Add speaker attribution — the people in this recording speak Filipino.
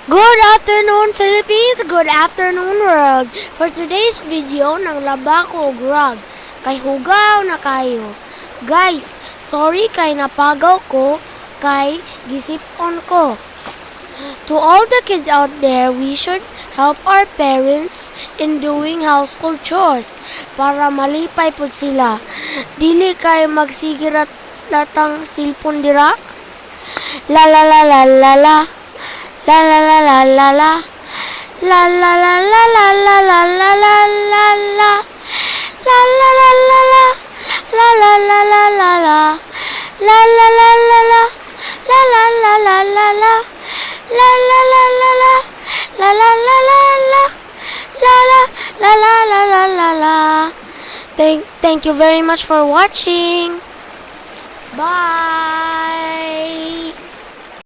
Speaker 1: Good afternoon, Philippines! Good afternoon, world! For today's video, nang laba ko grog. Kay hugaw na kayo. Guys, sorry kay napagaw ko, kay gisipon ko. To all the kids out there, we should help our parents in doing household chores para malipay pud sila. Dili kay magsigirat latang silpon dira. La la la la la la. La la la la la la. La la la la la la la la la la la. La la la la la. La la la la la la. La la la la la. La la la la la la. La la la la la. La la la la la. La la la la la la la la. Thank you very much for watching. Bye.